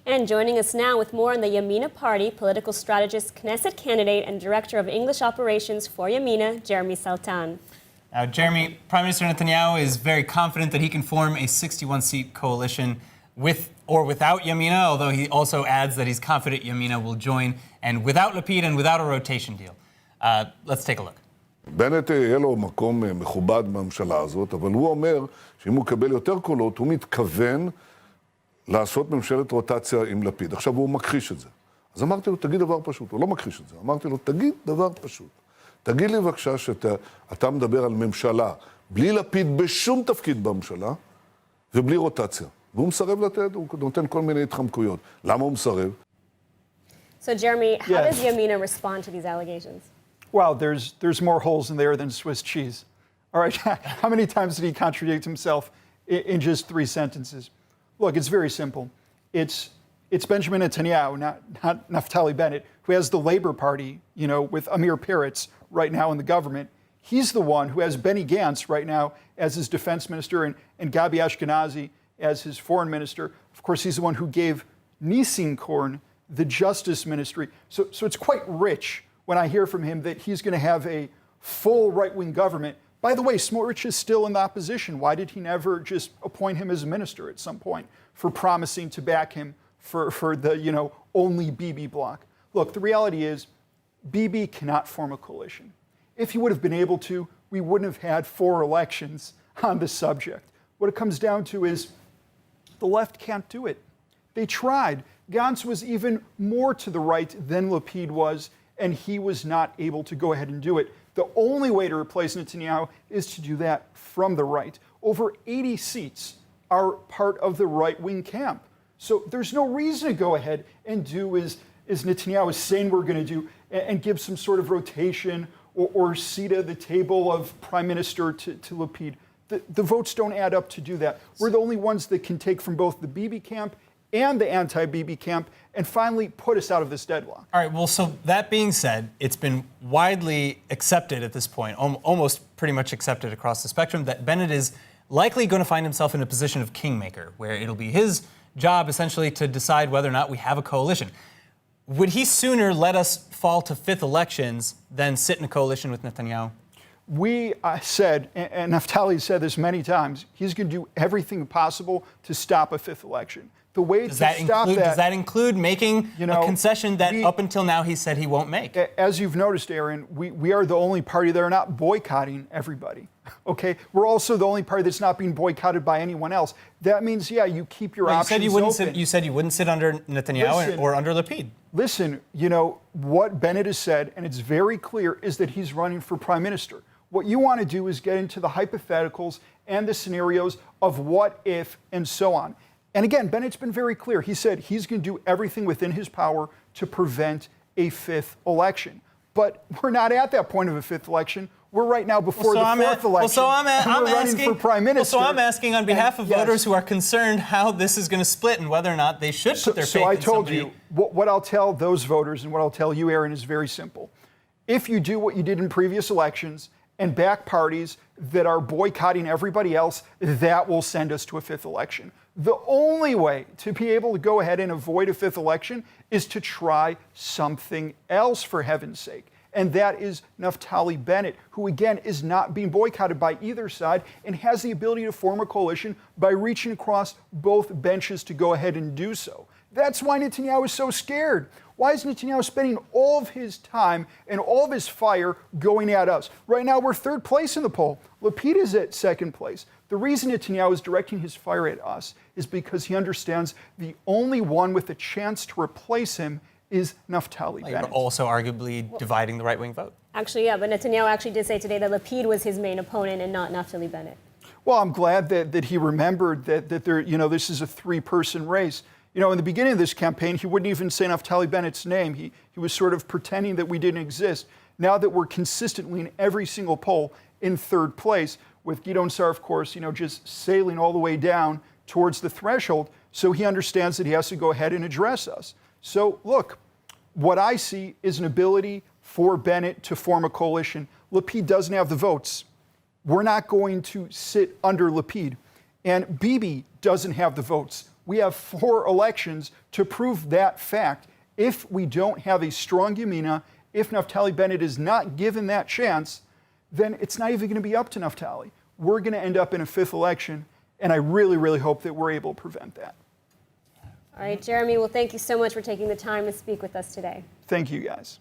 And joining us now with more on the Yamina party, political strategist, Knesset candidate, and director of English operations for Yamina, Jeremy Saltan. Now, Jeremy, Prime Minister Netanyahu is very confident that he can form a 61-seat coalition with or without Yamina, although he also adds that he's confident Yamina will join, and without Lapid and without a rotation deal. Let's take a look. בנט יהיה לו מקום מכובד בממשלה הזאת, אבל הוא אומר שאם הוא יקבל יותר קולות, הוא מתכוון לעשות ממשלת רוטציה עם לפיד. עכשיו הוא מכחיש את זה. אז אמרתי לו, תגיד דבר פשוט. הוא לא מכחיש את זה. אמרתי לו, תגיד דבר פשוט. תגיד לי בבקשה שאתה מדבר על ממשלה בלי לפיד בשום תפקיד בממשלה ובלי רוטציה. והוא מסרב לתת, הוא נותן כל מיני התחמקויות. למה הוא מסרב? So Jeremy, how does Yamina respond to these allegations? Well, there's more holes in there than Swiss cheese. All right, how many times did he contradict himself in just 3 sentences? Look, it's very simple. It's Benjamin Netanyahu, not Naftali Bennett, who has the Labor Party, with Amir Peretz right now in the government. He's the one who has Benny Gantz right now as his defense minister and Gabi Ashkenazi as his foreign minister. Of course, he's the one who gave Nissim Korn the justice ministry. So it's quite rich when I hear from him that he's going to have a full right-wing government. By the way, Smotrich is still in the opposition. Why did he never just appoint him as a minister at some point for promising to back him for the, only Bibi bloc? Look, the reality is Bibi cannot form a coalition. If he would have been able to, we wouldn't have had 4 elections on the subject. What it comes down to is the left can't do it. They tried. Gantz was even more to the right than Lapid was, and he was not able to go ahead and do it. The only way to replace Netanyahu is to do that from the right. Over 80 seats are part of the right-wing camp. So there's no reason to go ahead and do as Netanyahu is saying we're going to do and give some sort of rotation or seat at the table of prime minister to Lapid. The votes don't add up to do that. We're the only ones that can take from both the Bibi camp and the anti-Bibi camp and finally put us out of this deadlock. All right, well, so that being said, it's been widely accepted at this point, almost pretty much accepted across the spectrum, that Bennett is likely going to find himself in a position of kingmaker, where it'll be his job essentially to decide whether or not we have a coalition. Would he sooner let us fall to 5th elections than sit in a coalition with Netanyahu? We said, and Naftali said this many times, he's going to do everything possible to stop a 5th election. The way does that include making a concession that up until now he said he won't make? As you've noticed, Aaron, we are the only party that are not boycotting everybody. Okay, we're also the only party that's not being boycotted by anyone else. That means, you keep your options open. You said you wouldn't sit under Netanyahu or under Lapid. Listen, what Bennett has said, and it's very clear, is that he's running for prime minister. What you want to do is get into the hypotheticals and the scenarios of what if and so on. And again, Bennett's been very clear. He said he's going to do everything within his power to prevent a 5th election. But we're not at that point of a 5th election. We're right now before the 4th election. I'm asking for prime minister. So I'm asking on behalf of voters who are concerned how this is going to split and whether or not they should put their faith in somebody. So I told you, what I'll tell those voters and what I'll tell you, Aaron, is very simple. If you do what you did in previous elections and back parties that are boycotting everybody else, that will send us to a 5th election. The only way to be able to go ahead and avoid a 5th election is to try something else, for heaven's sake. And that is Naftali Bennett, who again is not being boycotted by either side and has the ability to form a coalition by reaching across both benches to go ahead and do so. That's why Netanyahu is so scared. Why is Netanyahu spending all of his time and all of his fire going at us? Right now, we're 3rd place in the poll. Lapid is at 2nd place. The reason Netanyahu is directing his fire at us is because he understands the only one with a chance to replace him is Naftali Bennett. You're also arguably dividing the right-wing vote. Actually, but Netanyahu actually did say today that Lapid was his main opponent and not Naftali Bennett. Well, I'm glad that he remembered that there, this is a 3-person race. In the beginning of this campaign, he wouldn't even say Naftali Bennett's name. He was sort of pretending that we didn't exist. Now that we're consistently in every single poll in 3rd place, with Gidon Sar, of course, just sailing all the way down towards the threshold, so he understands that he has to go ahead and address us. So, look, what I see is an ability for Bennett to form a coalition. Lapid doesn't have the votes. We're not going to sit under Lapid. And Bibi doesn't have the votes. We have 4 elections to prove that fact. If we don't have a strong Yamina, if Naftali Bennett is not given that chance, then it's not even going to be up to Naftali. We're going to end up in a 5th election, and I really, really hope that we're able to prevent that. All right, Jeremy, well, thank you so much for taking the time to speak with us today. Thank you, guys.